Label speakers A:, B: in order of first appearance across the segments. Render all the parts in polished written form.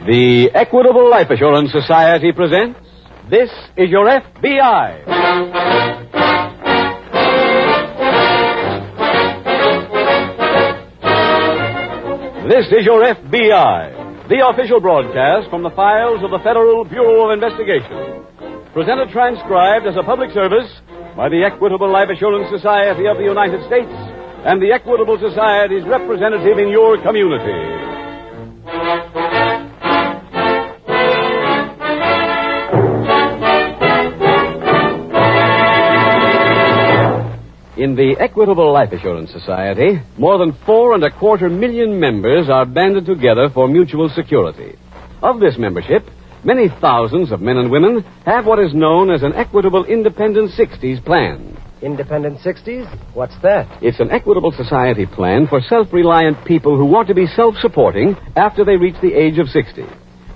A: The Equitable Life Assurance Society presents This is Your F.B.I. This is Your F.B.I., the official broadcast from the files of the Federal Bureau of Investigation. Presented transcribed as a public service by the Equitable Life Assurance Society of the United States and the Equitable Society's representative in your community. In the Equitable Life Assurance Society, more than 4.25 million members are banded together for mutual security. Of this membership, many thousands of men and women have what is known as an Equitable Independent 60s plan.
B: Independent 60s? What's that?
A: It's an Equitable Society plan for self-reliant people who want to be self-supporting after they reach the age of 60.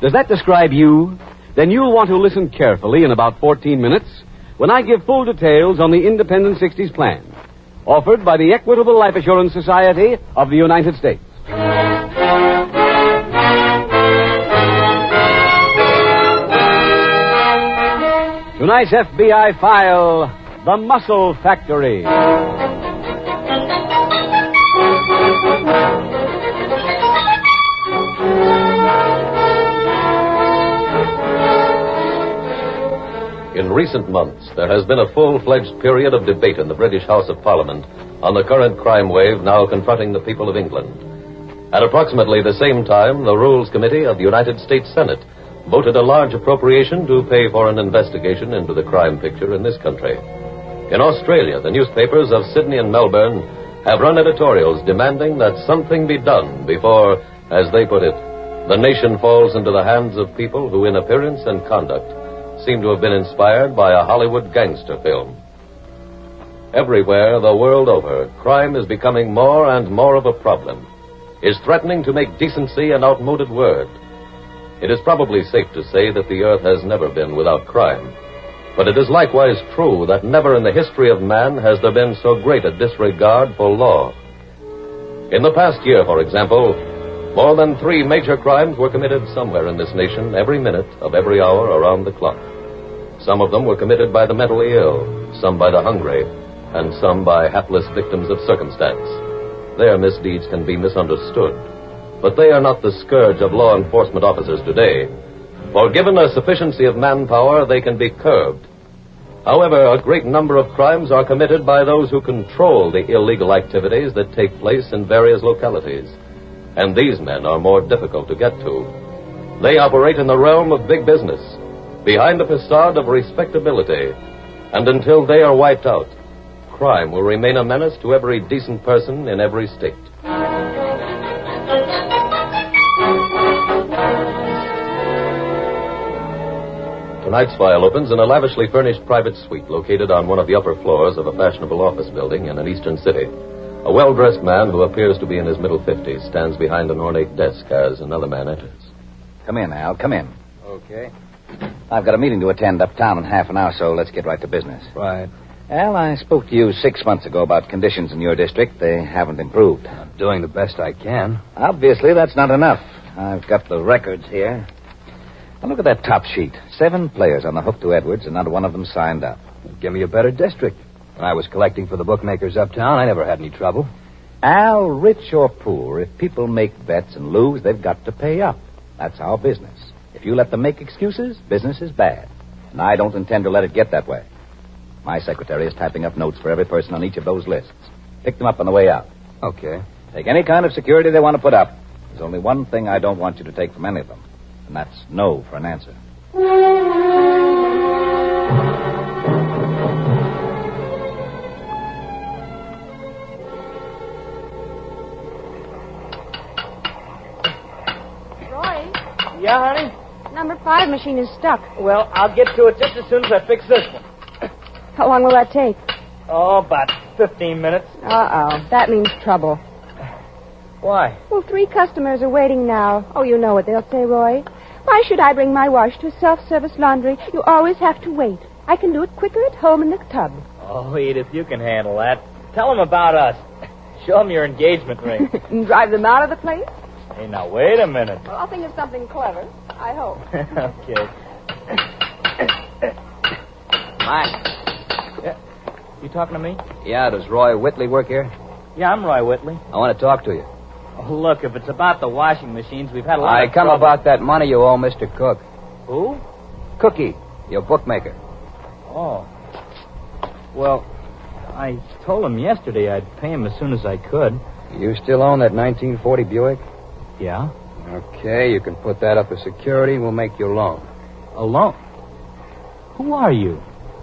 A: Does that describe you? Then you'll want to listen carefully in about 14 minutes when I give full details on the Independent 60s plan, offered by the Equitable Life Assurance Society of the United States. Tonight's FBI file, The Muscle Factory.
C: In recent months, there has been a full-fledged period of debate in the British House of Parliament on the current crime wave now confronting the people of England. At approximately the same time, the Rules Committee of the United States Senate voted a large appropriation to pay for an investigation into the crime picture in this country. In Australia, the newspapers of Sydney and Melbourne have run editorials demanding that something be done before, as they put it, the nation falls into the hands of people who, in appearance and conduct, seem to have been inspired by a Hollywood gangster film. Everywhere, the world over, crime is becoming more and more of a problem, is threatening to make decency an outmoded word. It is probably safe to say that the earth has never been without crime, but it is likewise true that never in the history of man has there been so great a disregard for law. In the past year, for example, more than 3 major crimes were committed somewhere in this nation every minute of every hour around the clock. Some of them were committed by the mentally ill, some by the hungry, and some by hapless victims of circumstance. Their misdeeds can be misunderstood, but they are not the scourge of law enforcement officers today, for given a sufficiency of manpower, they can be curbed. However, a great number of crimes are committed by those who control the illegal activities that take place in various localities, and these men are more difficult to get to. They operate in the realm of big business, behind a facade of respectability, and until they are wiped out, crime will remain a menace to every decent person in every state. Tonight's file opens in a lavishly furnished private suite located on one of the upper floors of a fashionable office building in an eastern city. A well-dressed man who appears to be in his middle 50s stands behind an ornate desk as another man enters.
D: Come in, Al. Come in.
B: Okay.
D: I've got a meeting to attend uptown in half an hour, so let's get right to business.
B: Right.
D: Al, I spoke to you 6 months ago about conditions in your district. They haven't improved.
B: I'm doing the best I can.
D: Obviously, that's not enough. I've got the records here. Now, look at that top sheet. 7 players on the hook to Edwards, and not one of them signed up.
B: Give me a better district. When I was collecting for the bookmakers uptown, I never had any trouble.
D: Al, rich or poor, if people make bets and lose, they've got to pay up. That's our business. If you let them make excuses, business is bad. And I don't intend to let it get that way. My secretary is typing up notes for every person on each of those lists. Pick them up on the way out.
B: Okay.
D: Take any kind of security they want to put up. There's only one thing I don't want you to take from any of them, and that's no for an answer.
E: Roy,
F: Yeah, honey?
E: number 5 machine is stuck.
F: Well, I'll get to it just as soon as I fix this one.
E: How long will that take?
F: Oh, about 15 minutes.
E: Uh-oh. That means trouble.
F: Why?
E: Well, 3 customers are waiting now. Oh, you know what they'll say, Roy. Why should I bring my wash to self-service laundry? You always have to wait. I can do it quicker at home in the tub.
F: Oh, Edith, you can handle that. Tell them about us. Show them your engagement ring.
E: And drive them out of the place?
F: Hey, now, wait a minute.
E: Well, I'll think of something clever. I hope.
F: Okay.
B: Mike.
F: Yeah. You talking to me?
B: Yeah, does Roy Whitley work here?
F: Yeah, I'm Roy Whitley.
B: I want to talk to you.
F: Oh, look, if it's about the washing machines, we've had a lot of
B: come
F: trouble.
B: about that money you owe Mr. Cook.
F: Who?
B: Cookie, your bookmaker.
F: Oh. Well, I told him yesterday I'd pay him as soon as I could.
B: You still own that 1940 Buick?
F: Yeah?
B: Okay, you can put that up as security and we'll make you a loan.
F: A loan? Who are you?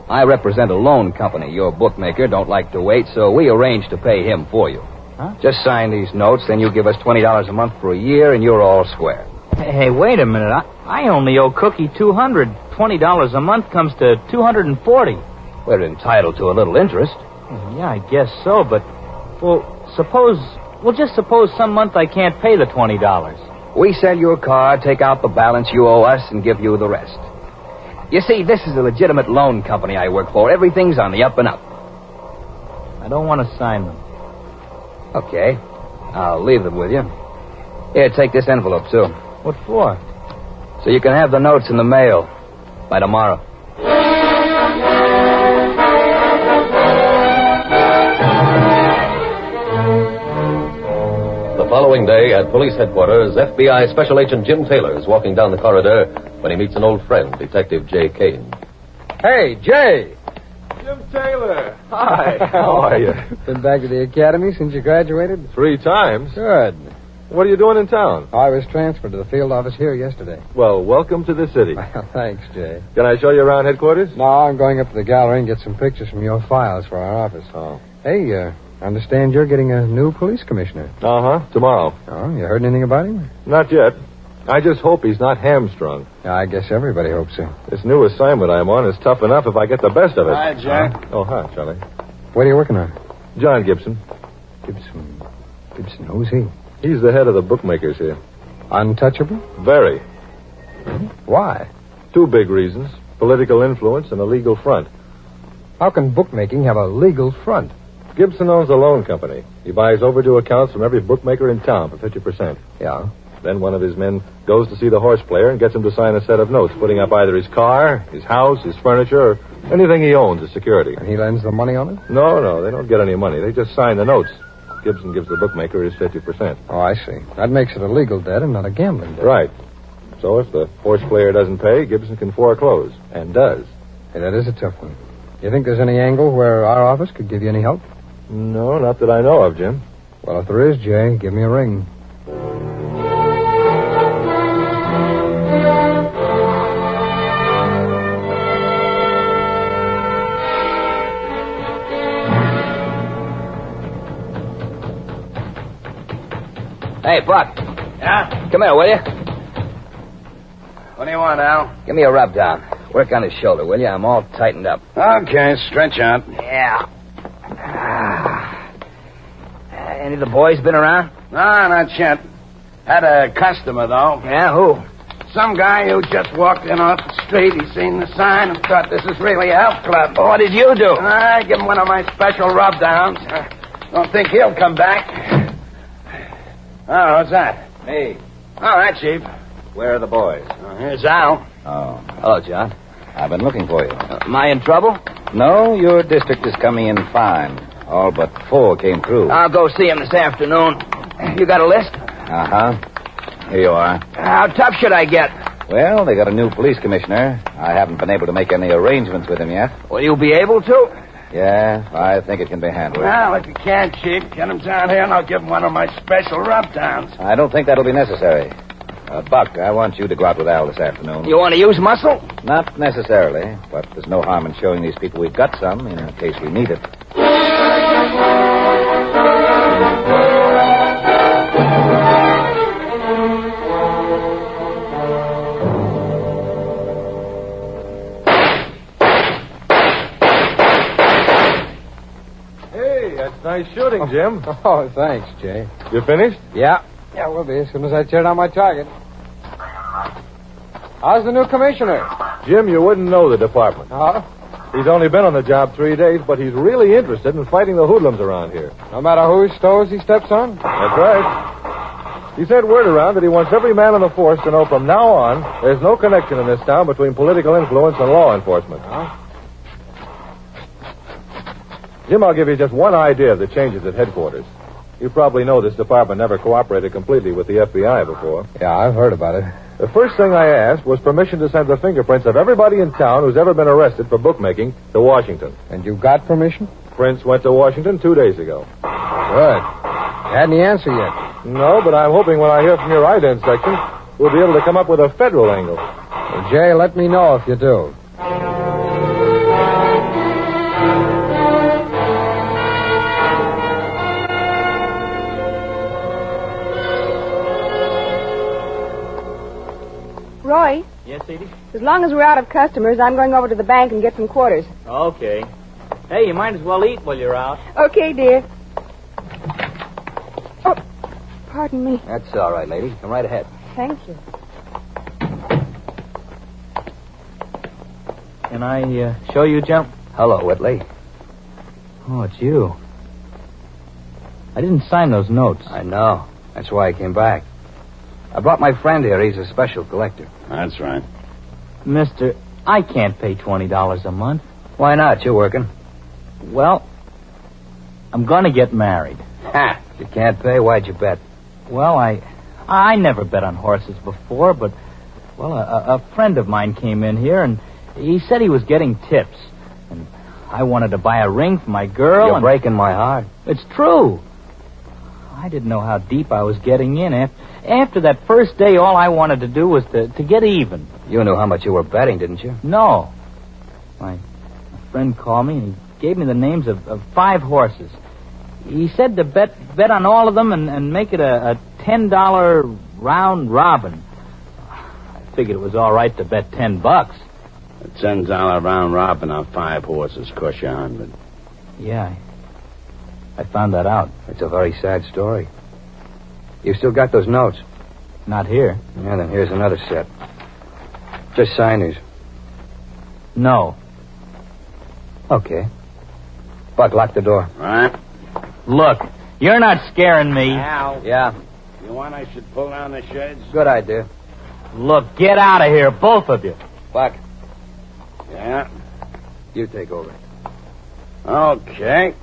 B: I represent a loan company. Your bookmaker don't like to wait, so we arranged to pay him for you.
F: Huh?
B: Just sign these notes, then you give us $20 a month for a year, and you're all square.
F: Hey, wait a minute. I only owe Cookie $200. $20 a month comes to $240.
B: We're entitled to a little interest.
F: Yeah, I guess so, but... just suppose some month I can't pay the $20.
B: We sell your car, take out the balance you owe us, and give you the rest. You see, this is a legitimate loan company I work for. Everything's on the up and up.
F: I don't want to sign them.
B: Okay. I'll leave them with you. Here, take this envelope, too.
F: What for?
B: So you can have the notes in the mail by tomorrow.
C: The following day, at police headquarters, F.B.I. Special Agent Jim Taylor is walking down the corridor when he meets an old friend, Detective J. Kane.
G: Hey, Jay.
H: Jim Taylor.
G: Hi.
H: How are you?
G: Been back to the academy since you graduated?
H: 3 times.
G: Good.
H: What are you doing in town?
G: I was transferred to the field office here yesterday.
H: Well, welcome to the city.
G: Well, thanks, Jay.
H: Can I show you around headquarters?
G: No, I'm going up to the gallery and get some pictures from your files for our office.
H: Oh.
G: Hey, I understand you're getting a new police commissioner.
H: Uh-huh. Tomorrow.
G: Oh, you heard anything about him?
H: Not yet. I just hope he's not hamstrung.
G: I guess everybody hopes so.
H: This new assignment I'm on is tough enough if I get the best of it.
G: Hi, Jack.
H: Oh, hi, Charlie.
G: What are you working on?
H: John Gibson.
G: Gibson, who's he?
H: He's the head of the bookmakers here.
G: Untouchable?
H: Very.
G: Why?
H: 2 big reasons. Political influence and a legal front.
G: How can bookmaking have a legal front?
H: Gibson owns a loan company. He buys overdue accounts from every bookmaker in town for 50%.
G: Yeah.
H: Then one of his men goes to see the horse player and gets him to sign a set of notes, putting up either his car, his house, his furniture, or anything he owns as security.
G: And he lends the money on it?
H: No, they don't get any money. They just sign the notes. Gibson gives the bookmaker his 50%.
G: Oh, I see. That makes it a legal debt and not a gambling debt.
H: Right. So if the horse player doesn't pay, Gibson can foreclose, and does.
G: Hey, that is a tough one. You think there's any angle where our office could give you any help?
H: No, not that I know of, Jim.
G: Well, if there is, Jay, give me a ring.
B: Hey, Buck.
F: Yeah?
B: Come here, will you?
I: What do you want, Al?
B: Give me a rub down. Work on his shoulder, will you? I'm all tightened up.
I: Okay, stretch out.
B: Yeah. Any of the boys been around?
I: No, not yet. Had a customer, though.
B: Yeah, who?
I: Some guy who just walked in off the street. He seen the sign and thought this is really a health club.
B: What did you do?
I: I give him one of my special rub-downs. Don't think he'll come back. Oh, what's that?
B: Me.
I: All right, Chief.
D: Where are the boys?
I: Here's Al.
D: Oh,
B: Hello, John.
D: I've been looking for you.
B: Am I in trouble?
D: No, your district is coming in fine. All but 4 came through.
B: I'll go see him this afternoon. You got a list?
D: Uh-huh. Here you are.
B: How tough should I get?
D: Well, they got a new police commissioner. I haven't been able to make any arrangements with him yet.
B: Will you be able to?
D: Yeah, I think it can be handled.
I: Well, if you can, Chief, get him down here and I'll give him one of my special rub-downs.
D: I don't think that'll be necessary. Buck, I want you to go out with Al this afternoon.
B: You want to use muscle?
D: Not necessarily, but there's no harm in showing these people we've got some in case we need it.
H: Hey, that's nice shooting, Jim.
G: Oh, thanks, Jay.
H: You finished?
G: Yeah, we'll be as soon as I tear down my target. How's the new commissioner?
H: Jim, you wouldn't know the department.
G: Huh?
H: He's only been on the job 3 days, but he's really interested in fighting the hoodlums around here.
G: No matter whose toes he steps on?
H: That's right. He sent word around that he wants every man on the force to know from now on there's no connection in this town between political influence and law enforcement.
I: Huh?
H: Jim, I'll give you just one idea of the changes at headquarters. You probably know this department never cooperated completely with the F.B.I. before.
G: Yeah, I've heard about it.
H: The first thing I asked was permission to send the fingerprints of everybody in town who's ever been arrested for bookmaking to Washington.
G: And you got permission?
H: Prince went to Washington 2 days ago.
G: Good. Had any answer yet?
H: No, but I'm hoping when I hear from your ident section, we'll be able to come up with a federal angle.
G: Well, Jay, let me know if you do.
E: Roy,
F: Yes, Edie?
E: as long as we're out of customers, I'm going over to the bank and get some quarters.
F: Okay. Hey, you might as well eat while you're out.
E: Okay, dear. Oh, pardon me.
B: That's all right, lady. Come right ahead.
E: Thank you.
F: Can I show you, Jump?
B: Hello, Whitley.
F: Oh, it's you. I didn't sign those notes.
B: I know. That's why I came back. I brought my friend here. He's a special collector.
I: That's right.
F: Mister, I can't pay $20 a month.
B: Why not? You're working.
F: Well, I'm going to get married.
B: Ha! If you can't pay, why'd you bet?
F: Well, I never bet on horses before, but, well, a friend of mine came in here, and he said he was getting tips. And I wanted to buy a ring for my girl.
B: You're breaking my heart.
F: It's true. I didn't know how deep I was getting in. After that first day, all I wanted to do was to get even.
B: You knew how much you were betting, didn't you?
F: No. My friend called me, and he gave me the names of 5 horses. He said to bet on all of them and make it a $10 round robin. I figured it was all right to bet $10.
I: A $10 round robin on 5 horses cost you $100.
F: Yeah, I found that out.
B: It's a very sad story. You still got those notes?
F: Not here.
B: Yeah, then here's another set. Just sign these.
F: No.
B: Okay. Buck, lock the door.
I: All right.
F: Look, you're not scaring me.
I: Al.
B: Yeah.
I: You want I should pull down the sheds?
B: Good idea.
F: Look, get out of here, both of you.
B: Buck,
I: Yeah.
B: you take over.
I: Okay.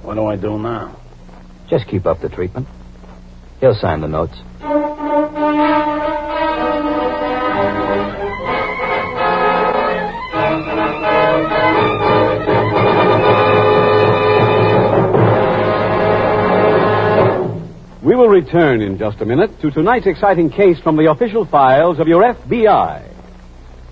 I: What do I do now?
B: Just keep up the treatment. He'll sign the notes.
A: We will return in just a minute to tonight's exciting case from the official files of your F.B.I.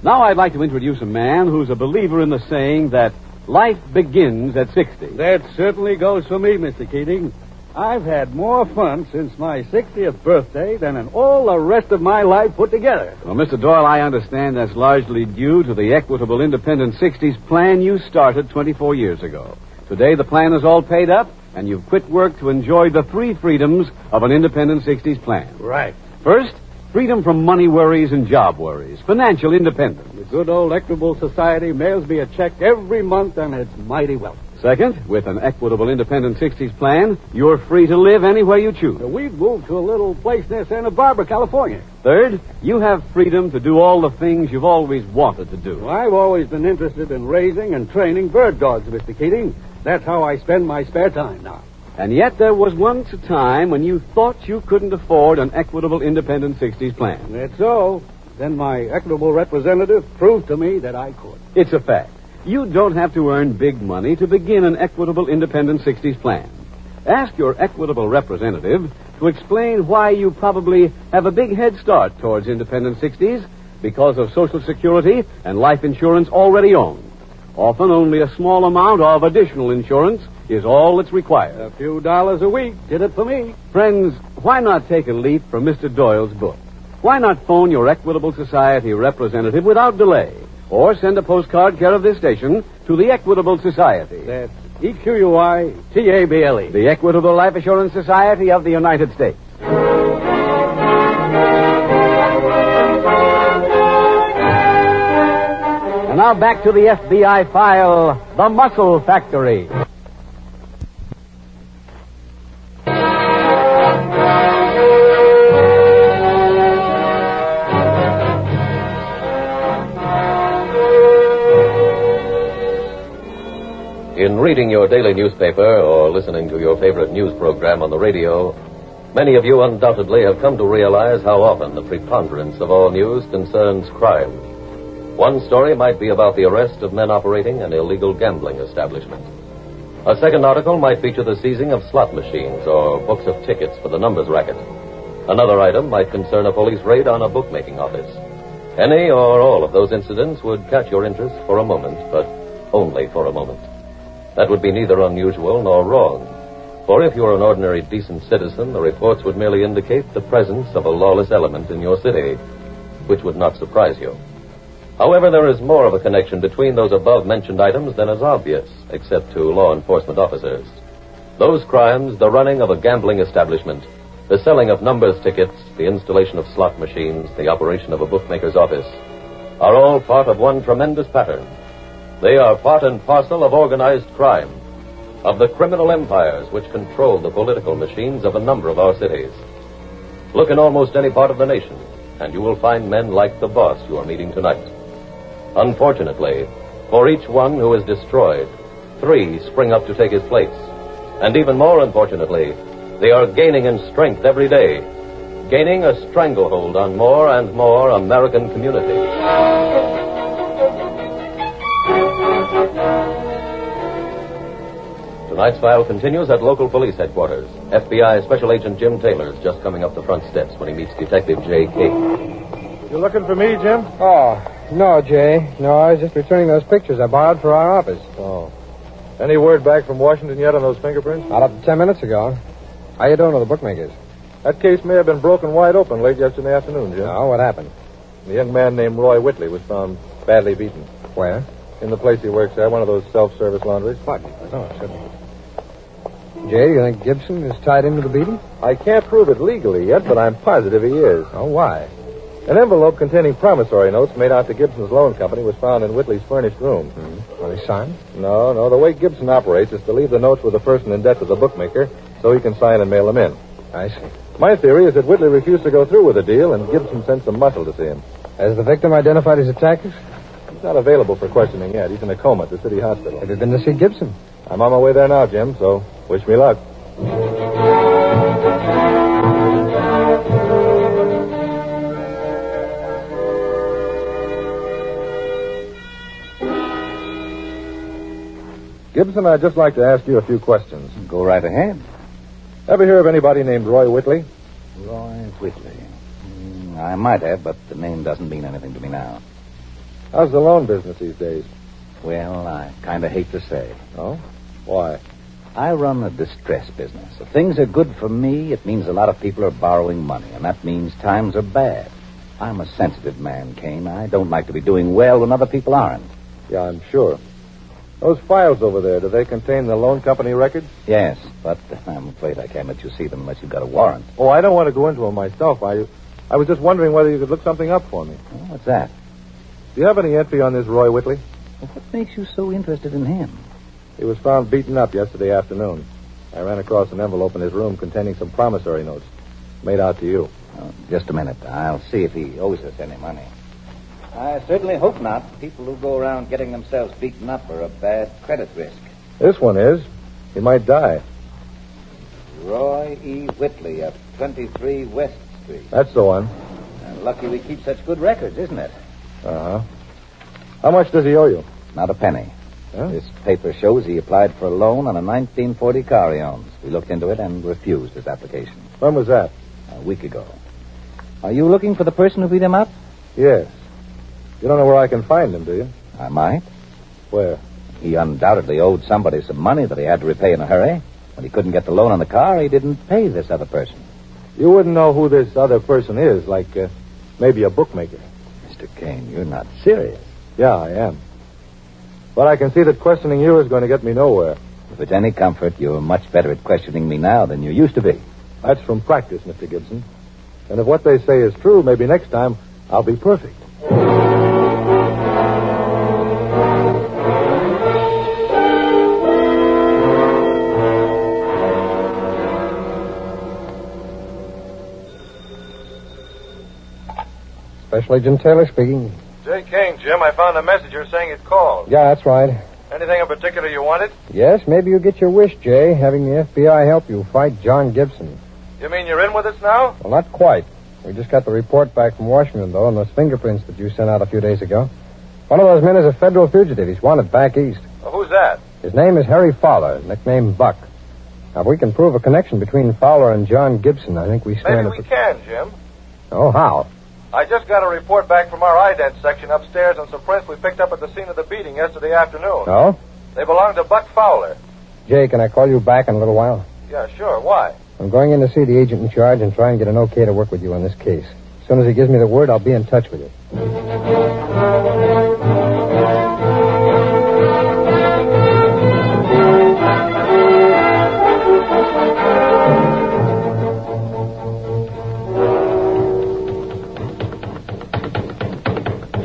A: Now I'd like to introduce a man who's a believer in the saying that life begins at 60.
J: That certainly goes for me, Mr. Keating. I've had more fun since my 60th birthday than in all the rest of my life put together.
A: Well, Mr. Doyle, I understand that's largely due to the Equitable Independent 60s plan you started 24 years ago. Today, the plan is all paid up, and you've quit work to enjoy the 3 freedoms of an Independent 60s plan.
J: Right.
A: First, freedom from money worries and job worries. Financial independence.
J: The good old Equitable Society mails me a check every month, and it's mighty welcome.
A: Second, with an Equitable Independent 60s plan, you're free to live anywhere you choose.
J: We've moved to a little place near Santa Barbara, California.
A: Third, you have freedom to do all the things you've always wanted to do.
J: Well, I've always been interested in raising and training bird dogs, Mr. Keating. That's how I spend my spare time now.
A: And yet there was once a time when you thought you couldn't afford an Equitable Independent 60s plan.
J: That's so. Then my Equitable representative proved to me that I could.
A: It's a fact. You don't have to earn big money to begin an Equitable Independent 60s plan. Ask your Equitable representative to explain why you probably have a big head start towards Independent 60s because of Social Security and life insurance already owned. Often only a small amount of additional insurance is all that's required.
J: A few dollars a week did it for me.
A: Friends, why not take a leaf from Mr. Doyle's book? Why not phone your Equitable Society representative without delay? Or send a postcard care of this station to the Equitable Society.
J: That's EQUITABLE.
A: The Equitable Life Assurance Society of the United States. And now back to the FBI file, The Muscle Factory.
C: reading your daily newspaper or listening to your favorite news program on the radio, many of you undoubtedly have come to realize how often the preponderance of all news concerns crime. One story might be about the arrest of men operating an illegal gambling establishment. A second article might feature the seizing of slot machines or books of tickets for the numbers racket. Another item might concern a police raid on a bookmaking office. Any or all of those incidents would catch your interest for a moment, but only for a moment. That would be neither unusual nor wrong. For if you are an ordinary decent citizen, the reports would merely indicate the presence of a lawless element in your city, which would not surprise you. However, there is more of a connection between those above-mentioned items than is obvious, except to law enforcement officers. Those crimes, the running of a gambling establishment, the selling of numbers tickets, the installation of slot machines, the operation of a bookmaker's office, are all part of one tremendous pattern. They are part and parcel of organized crime, of the criminal empires which control the political machines of a number of our cities. Look in almost any part of the nation, and you will find men like the boss you are meeting tonight. Unfortunately, for each one who is destroyed, 3 spring up to take his place. And even more unfortunately, they are gaining in strength every day, gaining a stranglehold on more and more American communities. Tonight's file continues at local police headquarters. F.B.I. Special Agent Jim Taylor is just coming up the front steps when he meets Detective J. King.
H: You looking for me, Jim?
G: Oh, no, Jay. No, I was just returning those pictures I borrowed for our office.
H: Oh. Any word back from Washington yet on those fingerprints?
G: Not up to 10 minutes ago. How you doing with the bookmakers?
H: That case may have been broken wide open late yesterday afternoon, Jim.
G: No, what happened?
H: A young man named Roy Whitley was found badly beaten.
G: Where?
H: In the place he works at, one of those self-service laundries.
G: What? Oh, certainly. Jay, you think Gibson is tied into the beating?
H: I can't prove it legally yet, but I'm positive he is.
G: Oh, why?
H: An envelope containing promissory notes made out to Gibson's loan company was found in Whitley's furnished room.
G: Are they signed?
H: No. The way Gibson operates is to leave the notes with the person in debt to the bookmaker so he can sign and mail them in.
G: I see.
H: My theory is that Whitley refused to go through with the deal, and Gibson sent some muscle to see him.
G: Has the victim identified his attackers?
H: He's not available for questioning yet. He's in a coma at the city hospital.
G: Have you been to see Gibson?
H: I'm on my way there now, Jim, so wish me luck. Gibson, I'd just like to ask you a few questions.
D: Go right ahead.
H: Ever hear of anybody named Roy Whitley?
D: Roy Whitley. I might have, but the name doesn't mean anything to me now.
H: How's the loan business these days?
D: Well, I kind of hate to say.
H: Oh? Why?
D: I run a distress business. If things are good for me, it means a lot of people are borrowing money, and that means times are bad. I'm a sensitive man, Kane. I don't like to be doing well when other people aren't.
H: Yeah, I'm sure. Those files over there, do they contain the loan company records?
D: Yes, but I'm afraid I can't let you see them unless you've got a warrant.
H: Oh, I don't want to go into them myself. I was just wondering whether you could look something up for me.
D: Oh, what's that?
H: Do you have any entry on this Roy Whitley?
D: Well, what makes you so interested in him?
H: He was found beaten up yesterday afternoon. I ran across an envelope in his room containing some promissory notes made out to you.
D: Oh, just a minute. I'll see if he owes us any money. I certainly hope not. People who go around getting themselves beaten up are a bad credit risk.
H: This one is. He might die.
D: Roy E. Whitley of 23 West Street.
H: That's the one.
D: Lucky we keep such good records, isn't it?
H: Uh-huh. How much does he owe you?
D: Not a penny.
H: Huh?
D: This paper shows he applied for a loan on a 1940 car he owns. We looked into it and refused his application.
H: When was that?
D: A week ago. Are you looking for the person who beat him up?
H: Yes. You don't know where I can find him, do you?
D: I might.
H: Where?
D: He undoubtedly owed somebody some money that he had to repay in a hurry. When he couldn't get the loan on the car, he didn't pay this other person.
H: You wouldn't know who this other person is, like maybe a bookmaker.
D: Mr. Kane, you're not serious.
H: Yeah, I am. But I can see that questioning you is going to get me nowhere.
D: If it's any comfort, you're much better at questioning me now than you used to be.
H: That's from practice, Mr. Gibson. And if what they say is true, maybe next time I'll be perfect.
G: Special Agent Taylor speaking.
H: J. Kane, Jim, I found a messenger saying it called.
G: Yeah, that's right.
H: Anything in particular you wanted?
G: Yes, maybe you get your wish, Jay, having the FBI help you fight John Gibson.
H: You mean you're in with us now?
G: Well, not quite. We just got the report back from Washington, though, on those fingerprints that you sent out a few days ago. One of those men is a federal fugitive. He's wanted back east.
H: Well, who's that?
G: His name is Harry Fowler, nicknamed Buck. Now, if we can prove a connection between Fowler and John Gibson, I think we stand...
H: Maybe we can, Jim.
G: Oh, how?
H: I just got a report back from our ident section upstairs on some prints we picked up at the scene of the beating yesterday afternoon.
G: Oh?
H: They belong to Buck Fowler.
G: Jay, can I call you back in a little while?
H: Yeah, sure. Why?
G: I'm going in to see the agent in charge and try and get an okay to work with you on this case. As soon as he gives me the word, I'll be in touch with you.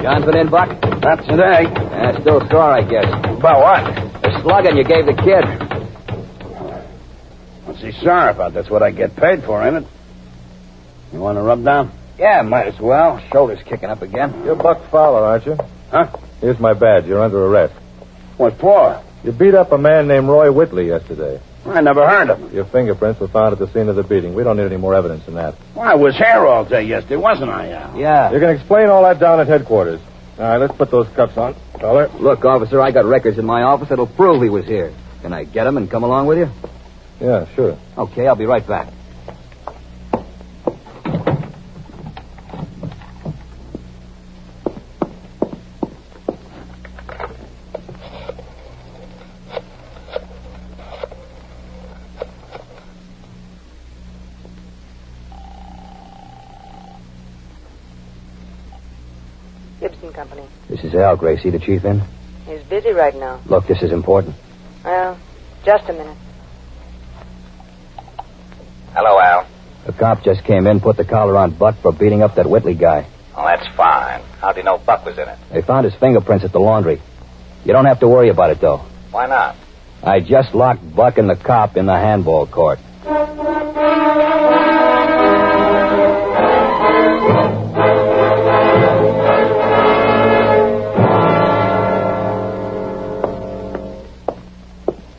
B: John's been in, Buck?
I: Not today.
B: Still sore, I guess.
I: About what?
B: The slugging you gave the kid.
I: What's he sorry about? That's what I get paid for, ain't it? You want to rub down?
B: Yeah, might as well. Shoulder's kicking up again.
H: You're Buck Fowler, aren't you?
I: Huh?
H: Here's my badge. You're under arrest.
I: What for?
H: You beat up a man named Roy Whitley yesterday.
I: I never heard of him.
H: Your fingerprints were found at the scene of the beating. We don't need any more evidence than that.
I: Well, I was here all day yesterday, wasn't I, Al?
B: Yeah.
H: You can explain all that down at headquarters. All right, let's put those cuffs on. Fowler.
B: Look, officer, I got records in my office that'll prove he was here. Can I get him and come along with you?
H: Yeah, sure.
B: Okay, I'll be right back.
K: Gibson Company.
B: This is Al, Gracie, the chief in.
K: He's busy right now.
B: Look, this is important.
K: Well, just a minute.
L: Hello, Al.
B: The cop just came in, put the collar on Buck for beating up that Whitley guy.
L: Oh, that's fine. How'd you know Buck was in it?
B: They found his fingerprints at the laundry. You don't have to worry about it, though.
L: Why not?
B: I just locked Buck and the cop in the handball court.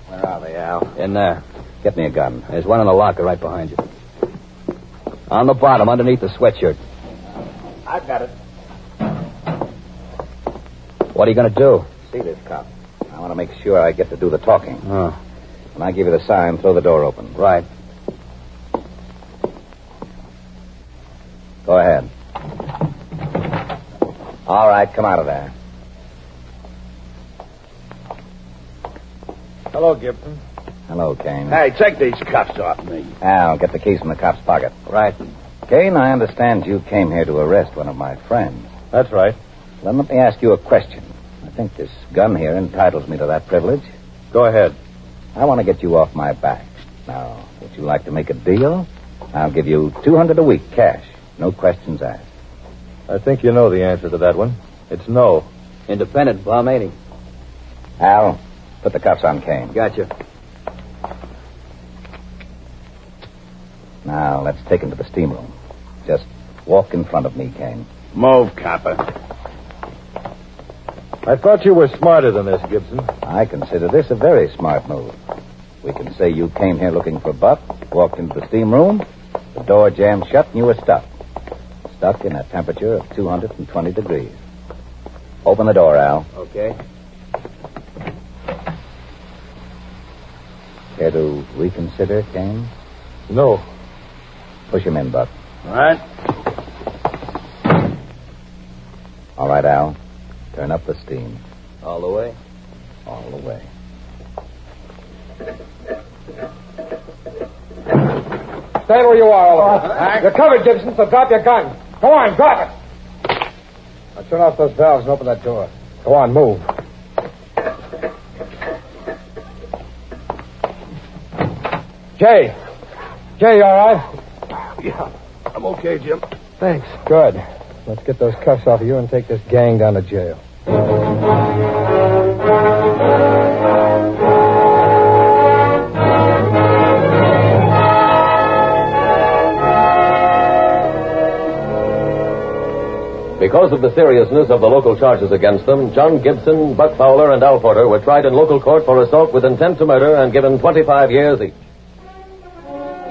L: Where are they, Al?
B: In there. Get me a gun. There's one in the locker right behind you. On the bottom, underneath the sweatshirt.
L: I've got it.
B: What are you going to do?
D: See this cop. I want to make sure I get to do the talking.
B: Oh.
D: When I give you the sign, throw the door open.
B: Right.
D: Go ahead. All right, come out of there.
H: Hello, Gibson.
D: Hello, Kane.
I: Hey, take these cuffs off me.
D: Al, get the keys from the cop's pocket.
B: Right.
D: Kane, I understand you came here to arrest one of my friends.
H: That's right.
D: Then let me ask you a question. I think this gun here entitles me to that privilege.
H: Go ahead.
D: I want to get you off my back. Now, would you like to make a deal? I'll give you $200 a week, cash. No questions asked.
H: I think you know the answer to that one. It's no.
B: Independent bum, ain't he?
D: Al, put the cuffs on Kane.
B: Gotcha.
D: Now, let's take him to the steam room. Just walk in front of me, Kane.
I: Move, copper.
H: I thought you were smarter than this, Gibson.
D: I consider this a very smart move. We can say you came here looking for Buck, walked into the steam room, the door jammed shut, and you were stuck. Stuck in a temperature of 220 degrees. Open the door, Al.
B: Okay.
D: Care to reconsider, Kane?
H: No.
D: Push him in, Buck.
I: All right.
D: All right, Al. Turn up the steam.
B: All the way?
D: All the way.
G: Stand where you are, all of you. You're covered, Gibson, so drop your gun. Go on, drop it. Now turn off those valves and open that door. Go on, move. Jay. Jay, you all right?
I: Yeah, I'm okay, Jim.
G: Thanks. Good. Let's get those cuffs off of you and take this gang down to jail.
C: Because of the seriousness of the local charges against them, John Gibson, Buck Fowler, and Al Porter were tried in local court for assault with intent to murder and given 25 years each.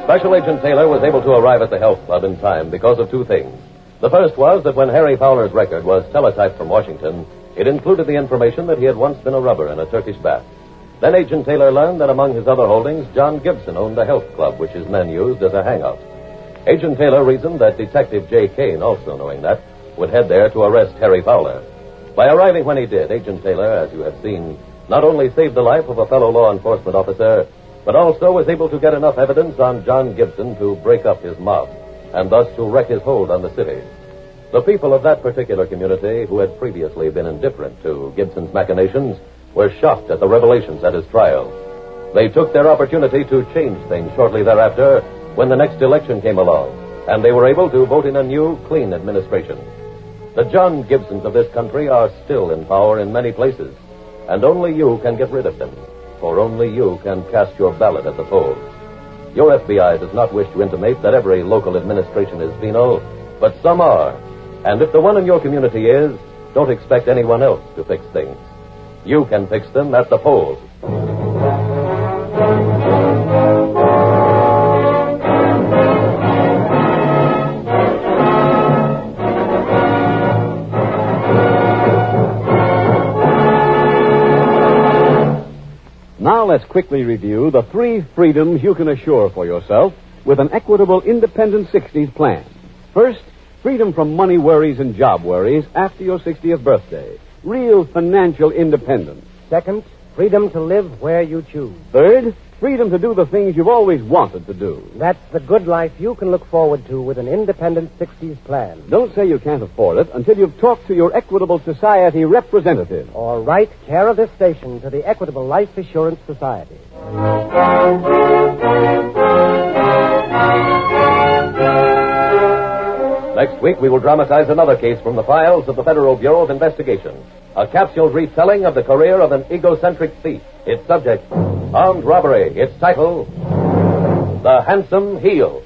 C: Special Agent Taylor was able to arrive at the health club in time because of two things. The first was that when Harry Fowler's record was teletyped from Washington, it included the information that he had once been a rubber in a Turkish bath. Then Agent Taylor learned that among his other holdings, John Gibson owned a health club which his men used as a hangout. Agent Taylor reasoned that Detective J. Kane, also knowing that, would head there to arrest Harry Fowler. By arriving when he did, Agent Taylor, as you have seen, not only saved the life of a fellow law enforcement officer, but also was able to get enough evidence on John Gibson to break up his mob, and thus to wreck his hold on the city. The people of that particular community, who had previously been indifferent to Gibson's machinations, were shocked at the revelations at his trial. They took their opportunity to change things shortly thereafter when the next election came along, and they were able to vote in a new, clean administration. The John Gibsons of this country are still in power in many places, and only you can get rid of them, for only you can cast your ballot at the polls. Your FBI does not wish to intimate that every local administration is venal, but some are. And if the one in your community is, don't expect anyone else to fix things. You can fix them at the polls.
A: Now let's quickly review the 3 freedoms you can assure for yourself with an equitable independent 60s plan. First, freedom from money worries and job worries after your 60th birthday. Real financial independence.
M: Second, freedom to live where you choose.
A: Third, freedom to do the things you've always wanted to do.
M: That's the good life you can look forward to with an independent 60s plan.
A: Don't say you can't afford it until you've talked to your Equitable Society representative.
M: Or write care of this station to the Equitable Life Assurance Society.
C: Next week, we will dramatize another case from the files of the Federal Bureau of Investigation. A capsule retelling of the career of an egocentric thief. Its subject, armed robbery. Its title, The Handsome Heel.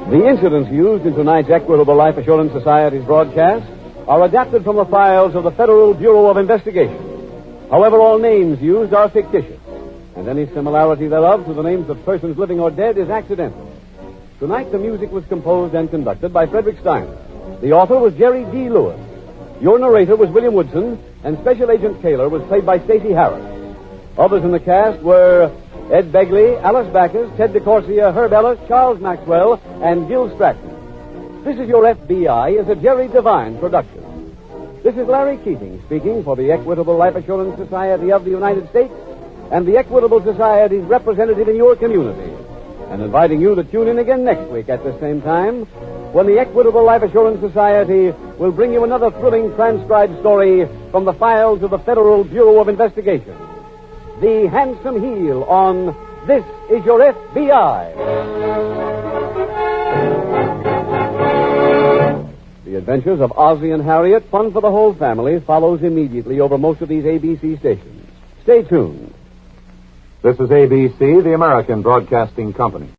A: The incidents used in tonight's Equitable Life Assurance Society's broadcast are adapted from the files of the Federal Bureau of Investigation. However, all names used are fictitious, and any similarity thereof to the names of persons living or dead is accidental. Tonight, the music was composed and conducted by Frederick Steiner. The author was Jerry D. Lewis. Your narrator was William Woodson, and Special Agent Taylor was played by Stacy Harris. Others in the cast were Ed Begley, Alice Backus, Ted DeCorsia, Herb Ellis, Charles Maxwell, and Gil Stratton. This is Your F.B.I. is a Jerry Devine production. This is Larry Keating speaking for the Equitable Life Assurance Society of the United States and the Equitable Society's representative in your community, and inviting you to tune in again next week at the same time when the Equitable Life Assurance Society will bring you another thrilling transcribed story from the files of the Federal Bureau of Investigation. The Handsome Heel on This Is Your F.B.I. The Adventures of Ozzie and Harriet, fun for the whole family, follows immediately over most of these ABC stations. Stay tuned.
H: This is ABC, the American Broadcasting Company.